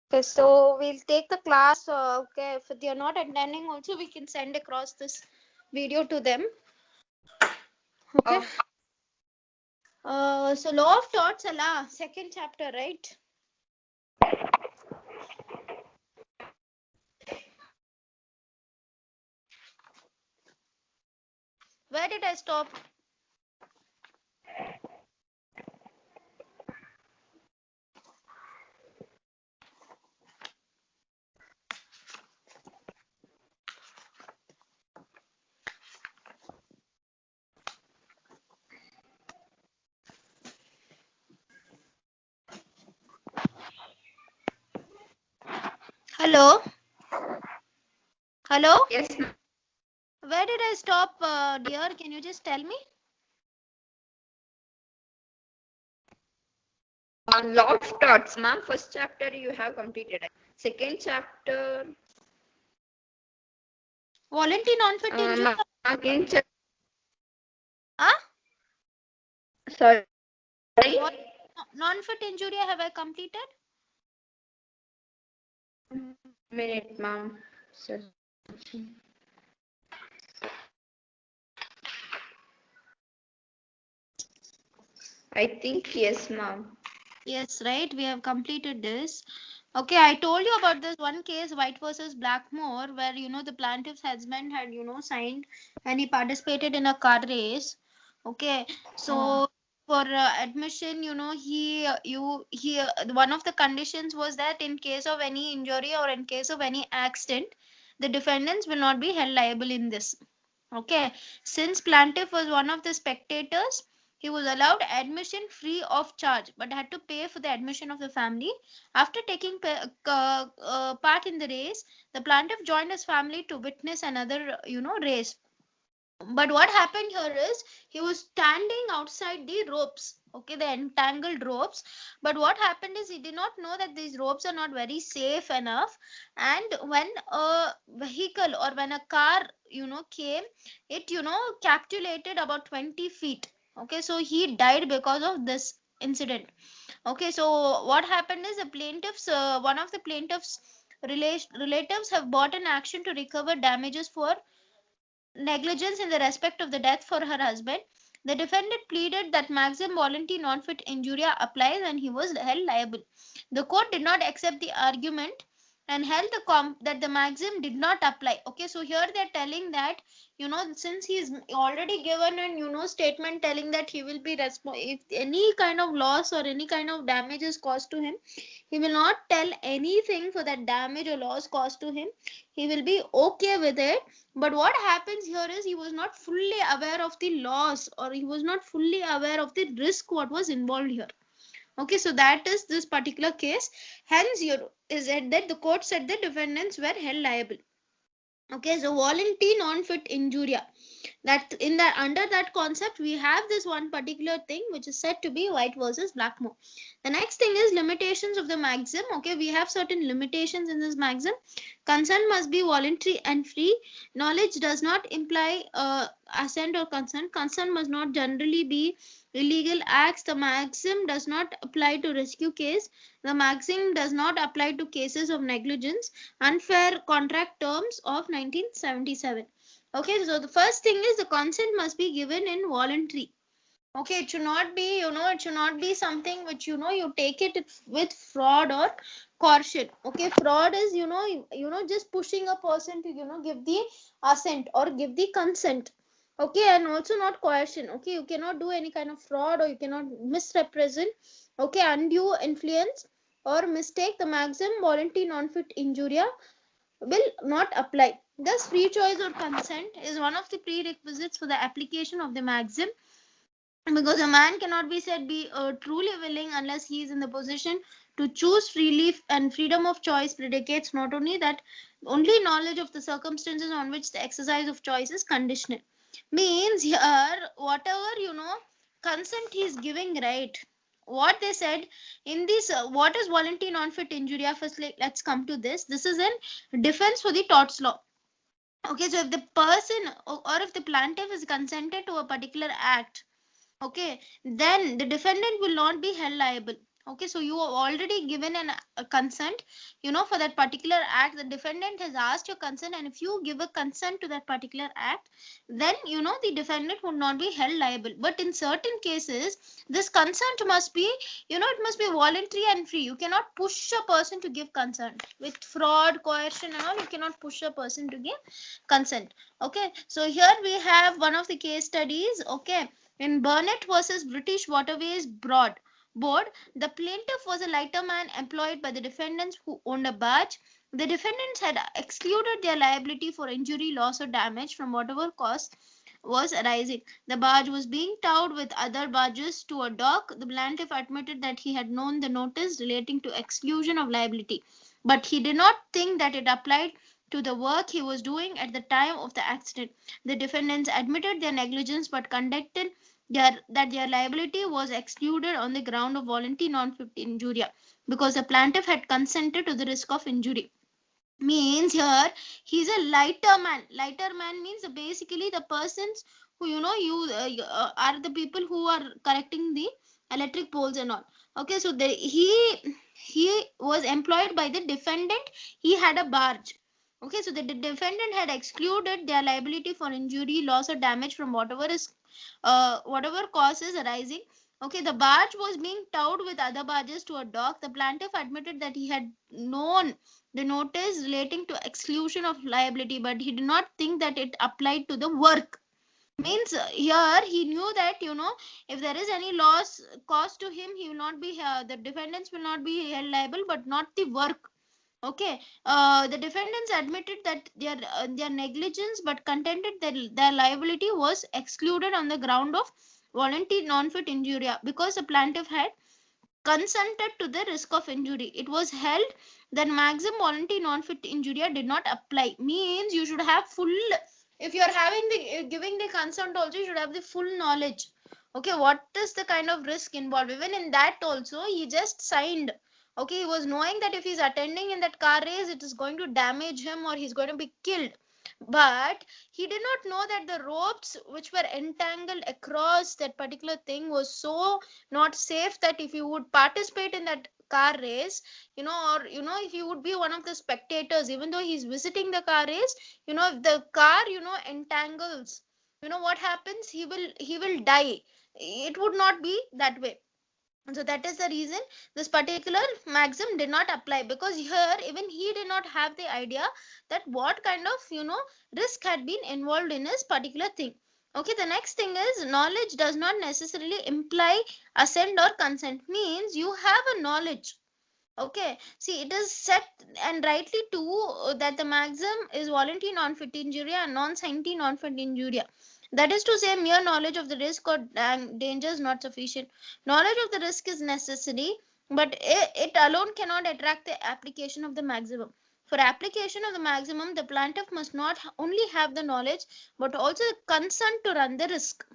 Okay, so we'll take the class. Okay, if they are not attending, also we can send across this video to them. Okay. So law of torts, Allah, second chapter, right? Where did I stop? Hello? Hello? Yes. Where did I stop, dear? Can you just tell me? On law of torts, ma'am. First chapter you have completed. Second chapter. Voluntary non-fit injury. Again. Huh? Sorry. What non-fit injury have I completed? Minute, ma'am. I think yes, ma'am. Yes, right. We have completed this. Okay, I told you about this one case, White versus Blackmore, where the plaintiff's husband had signed and he participated in a car race. Okay, so for admission, one of the conditions was that in case of any injury or in case of any accident, the defendants will not be held liable in this. Okay, since plaintiff was one of the spectators, he was allowed admission free of charge, but had to pay for the admission of the family. After taking part in the race, the plaintiff joined his family to witness another, race. But what happened here is he was standing outside the ropes, okay, the entangled ropes. But what happened is he did not know that these ropes are not very safe enough. And when a vehicle or when a car, came, it, capitulated about 20 feet. Okay, so he died because of this incident. Okay, so what happened is the plaintiffs, one of the plaintiffs' relatives have bought an action to recover damages for negligence in the respect of the death for her husband. The defendant pleaded that maxim voluntary non-fit injuria applies and he was held liable. The court did not accept the argument and held that the maxim did not apply. Okay, so here they are telling that since he is already given an statement telling that he will be if any kind of loss or any kind of damage is caused to him, he will not tell anything for that damage or loss caused to him. He will be okay with it. But what happens here is he was not fully aware of the loss, or he was not fully aware of the risk what was involved here. Okay, so that is this particular case. Hence, here is said that the court said the defendants were held liable. Okay, so voluntary non-fit injuria, that in that under that concept we have this one particular thing which is said to be White versus Blackmore. The next thing is limitations of the maxim. Okay, we have certain limitations in this maxim. Consent must be voluntary and free. Knowledge does not imply assent or consent. Consent must not generally be illegal acts. The maxim does not apply to rescue case. The maxim does not apply to cases of negligence. Unfair contract terms of 1977. Okay, so the first thing is the consent must be given in voluntary. Okay, it should not be, it should not be something which, you take it with fraud or coercion. Okay, fraud is, just pushing a person to, give the assent or give the consent. Okay, and also not coercion. Okay, you cannot do any kind of fraud or you cannot misrepresent. Okay, undue influence or mistake. The maxim voluntary non-fit injuria will not apply. Thus, free choice or consent is one of the prerequisites for the application of the maxim, because a man cannot be said be truly willing unless he is in the position to choose freely, and freedom of choice predicates not only that, only knowledge of the circumstances on which the exercise of choice is conditional. Means here whatever consent he is giving, right? What they said in this, what is voluntary non-fit injuria? First, let's come to this. This is in defense for the torts law. Okay, so if the person or if the plaintiff is consented to a particular act, okay, then the defendant will not be held liable. Okay, so you have already given a consent, for that particular act. The defendant has asked your consent, and if you give a consent to that particular act, then the defendant would not be held liable. But in certain cases, this consent must be, it must be voluntary and free. You cannot push a person to give consent. With fraud, coercion and all, you cannot push a person to give consent. Okay, so here we have one of the case studies. Okay, in Burnett versus British Waterways Board, the plaintiff was a lighterman employed by the defendants who owned a barge. The defendants had excluded their liability for injury, loss, or damage from whatever cause was arising. The barge was being towed with other barges to a dock. The plaintiff admitted that he had known the notice relating to exclusion of liability, but he did not think that it applied to the work he was doing at the time of the accident. The defendants admitted their negligence but contended that their liability was excluded on the ground of voluntary non-fit injuria because the plaintiff had consented to the risk of injury. Means here he's a lighter man. Lighter man means basically the persons who are the people who are correcting the electric poles and all. Okay, so he was employed by the defendant. He had a barge. Okay, so the defendant had excluded their liability for injury, loss, or damage from whatever causes arising. Okay, the barge was being towed with other barges to a dock. The plaintiff admitted that he had known the notice relating to exclusion of liability, but he did not think that it applied to the work. Means here he knew that if there is any loss caused to him, he will not be the defendants will not be held liable, but not the work. Okay, the defendants admitted that their negligence, but contended that their liability was excluded on the ground of voluntary non-fit injuria because the plaintiff had consented to the risk of injury. It was held that maximum voluntary non-fit injuria did not apply. Means you should have full, if you are having the giving the consent also, you should have the full knowledge. Okay, what is the kind of risk involved? Even in that also, he just signed. Okay, he was knowing that if he's attending in that car race, it is going to damage him or he's going to be killed. But he did not know that the ropes which were entangled across that particular thing was so not safe that if you would participate in that car race, or if you would be one of the spectators, even though he's visiting the car race, if the car entangles, what happens, he will die. It would not be that way. So that is the reason this particular maxim did not apply, because here even he did not have the idea that what kind of risk had been involved in this particular thing. Okay, the next thing is knowledge does not necessarily imply assent or consent. Means you have a knowledge. Okay, see, it is set and rightly too that the maxim is voluntary non-fit injuria and non-scientific non-fit injuria. That is to say, mere knowledge of the risk or danger is not sufficient. Knowledge of the risk is necessary, but it alone cannot attract the application of the maximum. For application of the maximum, the plaintiff must not only have the knowledge, but also the consent to run the risk.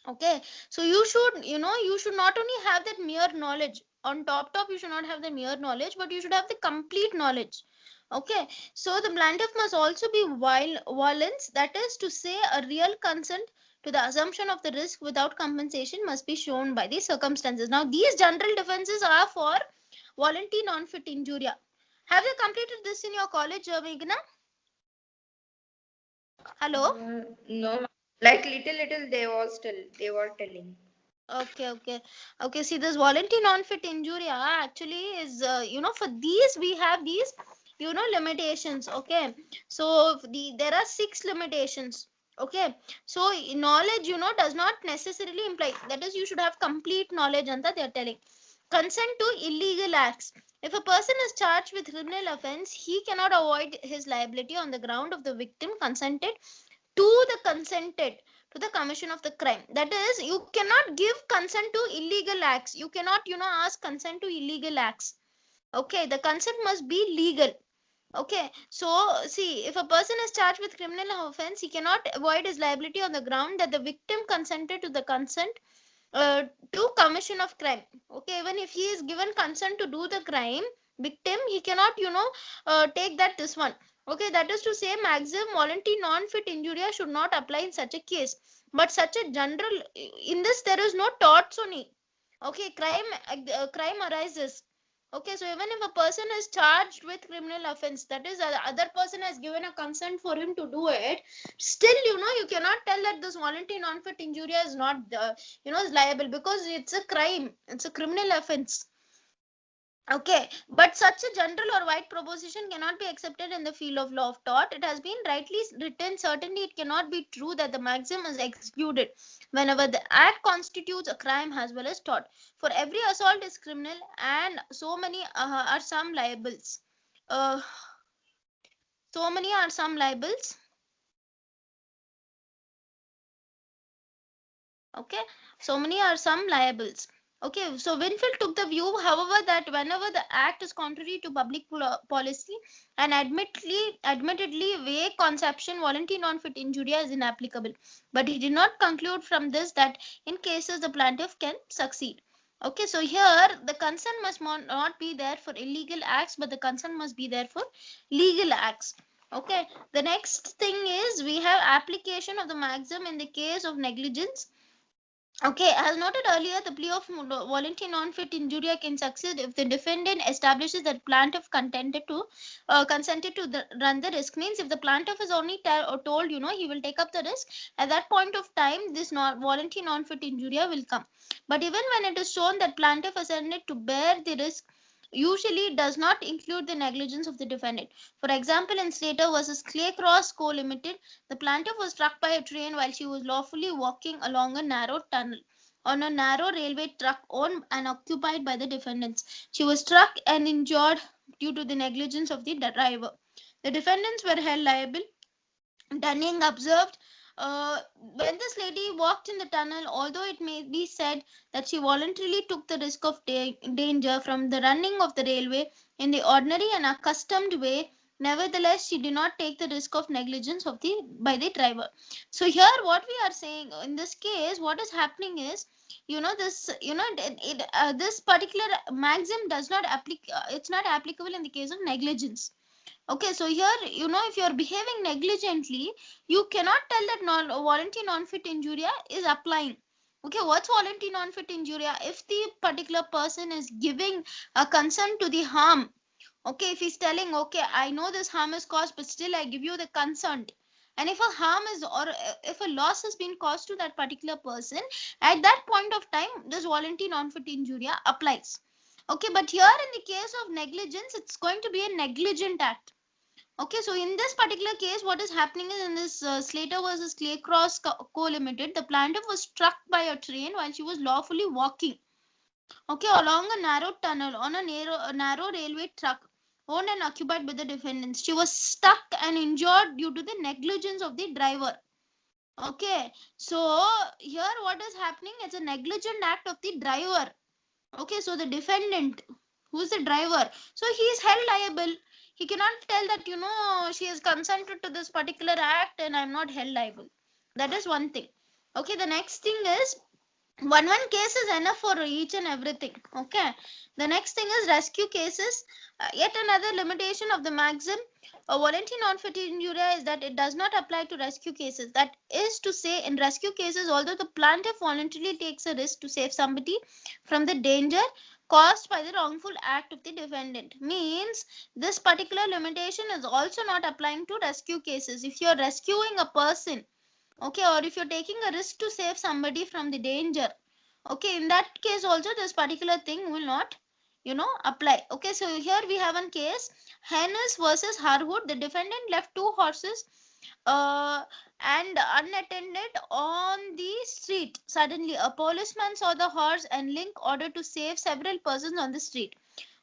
Okay, so you should not only have that mere knowledge. On top, you should not have the mere knowledge, but you should have the complete knowledge. Okay, so the plaintiff must also be violence, that is to say, a real consent to the assumption of the risk without compensation must be shown by the circumstances. Now, these general defenses are for voluntary non-fit injuria. Have you completed this in your college, Meghna? Hello? No, like little they were telling. Okay. See, this voluntary non-fit injuria actually is, for these we have these, limitations. Okay, so there are 6 limitations. Okay, so knowledge, does not necessarily imply, that is, you should have complete knowledge. Anta they are telling. Consent to illegal acts. If a person is charged with criminal offense, he cannot avoid his liability on the ground of the victim consented to the commission of the crime. That is, you cannot give consent to illegal acts. You cannot ask consent to illegal acts. Okay, the consent must be legal. Okay, so see, if a person is charged with criminal offense, he cannot avoid his liability on the ground that the victim consented to the consent to commission of crime. Okay, even if he is given consent to do the crime, victim, he cannot take that this one. Okay, that is to say, maximum voluntary non-fit injuria should not apply in such a case. But such a general, in this there is no torts only. Okay, crime arises. Okay, so even if a person is charged with criminal offense, that is, the other person has given a consent for him to do it, still, you cannot tell that this voluntary non-fit injuria is not, is liable, because it's a crime, it's a criminal offense. Okay, but such a general or wide proposition cannot be accepted in the field of law of tort. It has been rightly written, certainly it cannot be true that the maxim is excluded whenever the act constitutes a crime as well as tort. For every assault is criminal, and so many are some libels. Uh, so many are some libels. Okay, so many are some liables. Okay, so Winfield took the view, however, that whenever the act is contrary to public policy and admittedly vague conception, voluntary non-fit injuria is inapplicable. But he did not conclude from this that in cases the plaintiff can succeed. Okay, so here the consent must not be there for illegal acts, but the consent must be there for legal acts. Okay, the next thing is we have application of the maxim in the case of negligence. Okay, as noted earlier, the plea of voluntary non-fit injuria can succeed if the defendant establishes that plaintiff consented to run the risk. Means if the plaintiff is only told, he will take up the risk, at that point of time, this voluntary non-fit injuria will come. But even when it is shown that plaintiff assented to bear the risk, usually does not include the negligence of the defendant. For example, in Slater versus Claycross Co. Limited, the plaintiff was struck by a train while she was lawfully walking along a narrow tunnel on a narrow railway track owned and occupied by the defendants. She was struck and injured due to the negligence of the driver. The defendants were held liable. Dunning observed, when this lady walked in the tunnel, although it may be said that she voluntarily took the risk of danger from the running of the railway in the ordinary and accustomed way, nevertheless she did not take the risk of negligence by the driver. So here what we are saying in this case, what is happening is, this particular maxim does not it's not applicable in the case of negligence. Okay, so here, if you are behaving negligently, you cannot tell that voluntary non-fit injuria is applying. Okay, what's voluntary non-fit injuria? If the particular person is giving a consent to the harm, okay, if he's telling, okay, I know this harm is caused, but still I give you the consent. And if a harm is, or if a loss has been caused to that particular person, at that point of time, this voluntary non-fit injuria applies. Okay, but here in the case of negligence, it's going to be a negligent act. Okay, so in this particular case, what is happening is in this Slater versus Claycross Co. Limited, the plaintiff was struck by a train while she was lawfully walking, okay, along a narrow tunnel on a narrow railway track owned and occupied by the defendants. She was stuck and injured due to the negligence of the driver. Okay, so here what is happening? It's a negligent act of the driver. Okay, so the defendant, who is the driver, so he is held liable. He cannot tell that, she has consented to this particular act and I'm not held liable. That is one thing. Okay, the next thing is one case is enough for each and everything. Okay, the next thing is rescue cases. Yet another limitation of the maxim voluntary non-fit injuria is that it does not apply to rescue cases. That is to say, in rescue cases, although the plaintiff voluntarily takes a risk to save somebody from the danger caused by the wrongful act of the defendant, means this particular limitation is also not applying to rescue cases. If you are rescuing a person, okay, or if you're taking a risk to save somebody from the danger, okay, in that case also this particular thing will not, apply. Okay, so here we have one case, Hennis versus Harwood. The defendant left two horses uh, and unattended on the street. Suddenly a policeman saw the horse and Link ordered to save several persons on the street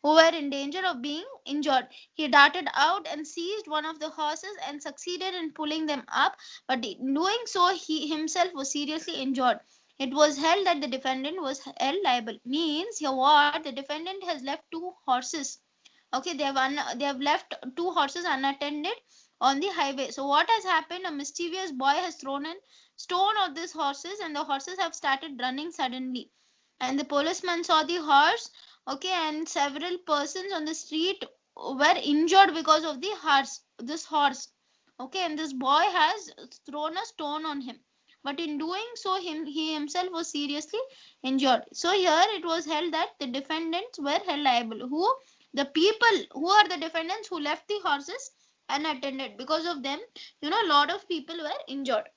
who were in danger of being injured. He darted out and seized one of the horses and succeeded in pulling them up, but in doing so, he himself was seriously injured. It was held that the defendant was held liable. Means here what? The defendant has left two horses. Okay, they have left two horses unattended on the highway. So what has happened? A mischievous boy has thrown a stone at these horses, and the horses have started running suddenly. And the policeman saw the horse, okay, and several persons on the street were injured because of this horse, okay, and this boy has thrown a stone on him. but in doing so he himself was seriously injured. So here it was held that the defendants were held liable. Who? The people who are the defendants who left the horses unattended. Because of them, a lot of people were injured.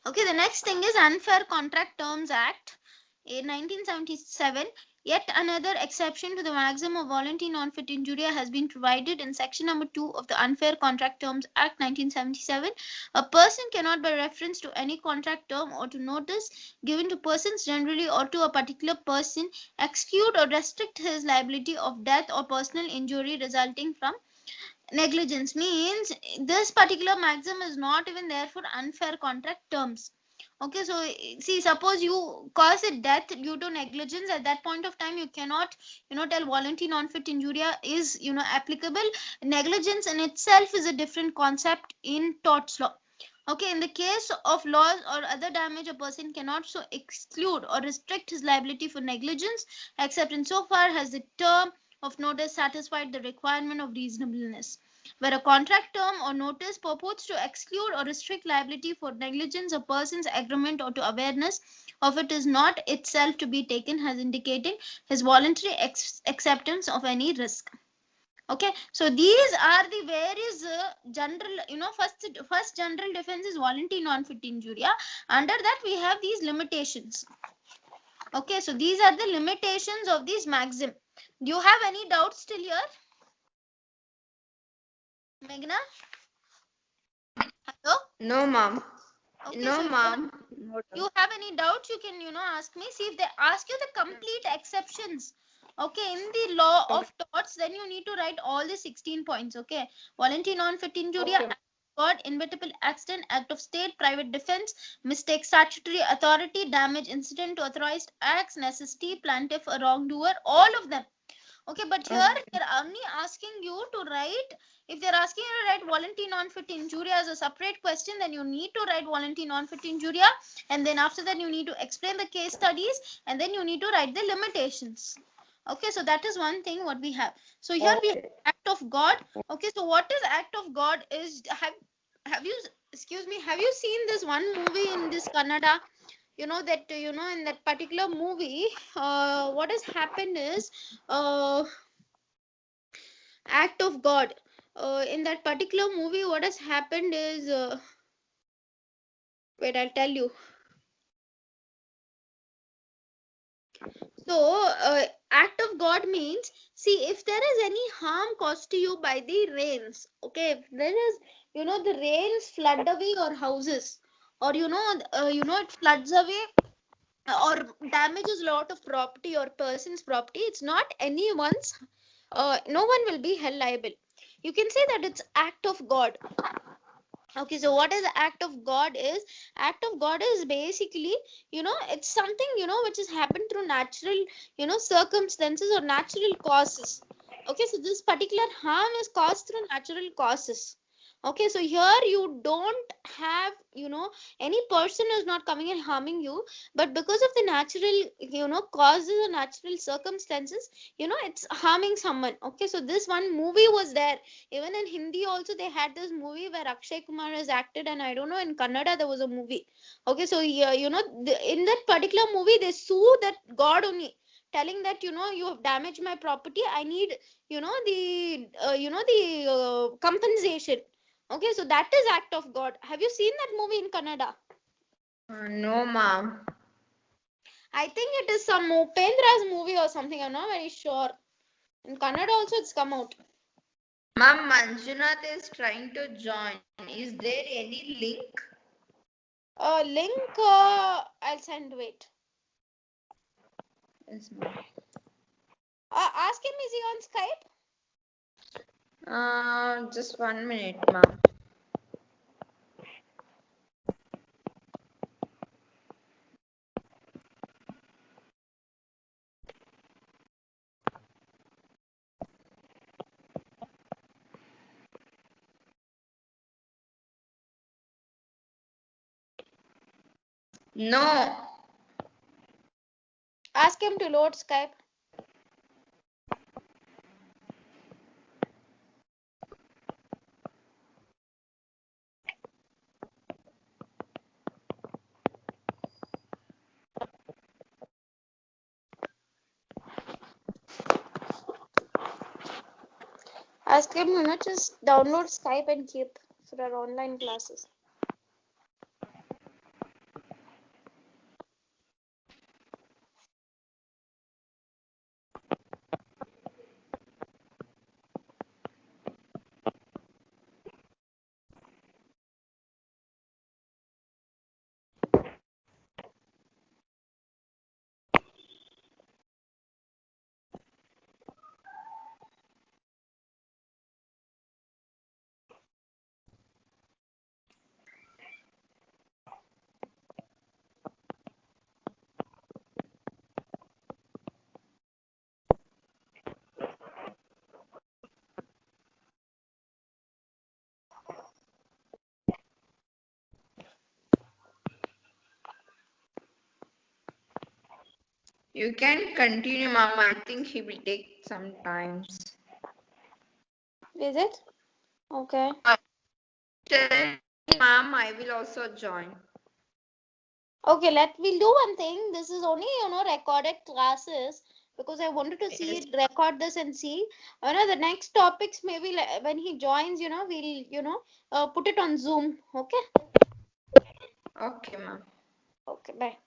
Okay, the next thing is Unfair Contract Terms Act in 1977. Yet another exception to the maximum of voluntary non-fit injuria has been provided in section number 2 of the Unfair Contract Terms Act 1977. A person cannot, by reference to any contract term or to notice given to persons generally or to a particular person, exclude or restrict his liability of death or personal injury resulting from negligence. Means this particular maxim is not even there for unfair contract terms. Okay, so see, suppose you cause a death due to negligence, at that point of time you cannot tell voluntary non-fit injuria is applicable. Negligence in itself is a different concept in torts law. Okay, in the case of loss or other damage, a person cannot so exclude or restrict his liability for negligence except insofar as the term of notice satisfied the requirement of reasonableness. Where a contract term or notice purports to exclude or restrict liability for negligence, a person's agreement or to awareness of it is not itself to be taken as indicating his voluntary acceptance of any risk. Okay, so these are the various general, first general defense is voluntary non-fit injuria. Under that we have these limitations. Okay, so these are the limitations of these maxim. Do you have any doubts till here, Meghna? Hello? No, ma'am. Okay, No, so ma'am. you have any doubts, you can ask me. See, if they ask you the complete exceptions, okay, in the law of torts, then you need to write all the 16 points. Okay, voluntary non-fit injuria, Okay. God, inevitable accident, act of state, private defense, mistake, statutory authority, damage, incident to authorized acts, necessity, plaintiff, a wrongdoer, all of them. Okay, but here they're only asking you to write, if they're asking you to write voluntary non-fit injuria as a separate question, then you need to write voluntary non-fit injuria, and then after that you need to explain the case studies, and then you need to write the limitations. Okay, so that is one thing what we have. So here we have act of God. Okay, so what is act of God is, have you, excuse me, have you seen this one movie in this Kannada? That in that particular movie, what has happened is, act of God, in that particular movie what has happened is, wait, I'll tell you. So act of God means, see, if there is any harm caused to you by the rains, okay, if there is the rains flood away your houses, or it floods away or damages a lot of property or person's property, it's not anyone's, no one will be held liable. You can say that it's act of God. Okay, so what is the act of God is? Act of God is basically, it's something, which has happened through natural, circumstances or natural causes. Okay, so this particular harm is caused through natural causes. Okay, so here you don't have, any person is not coming and harming you, but because of the natural, causes or natural circumstances, it's harming someone. Okay, so this one movie was there. Even in Hindi also they had this movie where Akshay Kumar has acted, and I don't know, in Kannada there was a movie. Okay, so yeah, in that particular movie they sue that God only, telling that you have damaged my property, I need the compensation. Okay, so that is act of God. Have you seen that movie in Kannada? No, ma'am. I think it is some Upendra's movie or something, I'm not very sure. In Kannada also it's come out. Ma'am, Manjunath is trying to join. Is there any link? Link, I'll send, wait. Yes, ma'am. Ask him, is he on Skype? Just 1 minute, ma'am. No. Ask him to load Skype. Ask him, just download Skype and keep for our online classes. You can continue, ma'am. I think he will take some times. Is it? Okay. Tell ma'am, I will also join. Okay, we'll do one thing. This is only, recorded classes because I wanted to see Yes. it, record this and see. The next topics maybe when he joins, we'll, put it on Zoom. Okay. Okay, ma'am. Okay, bye.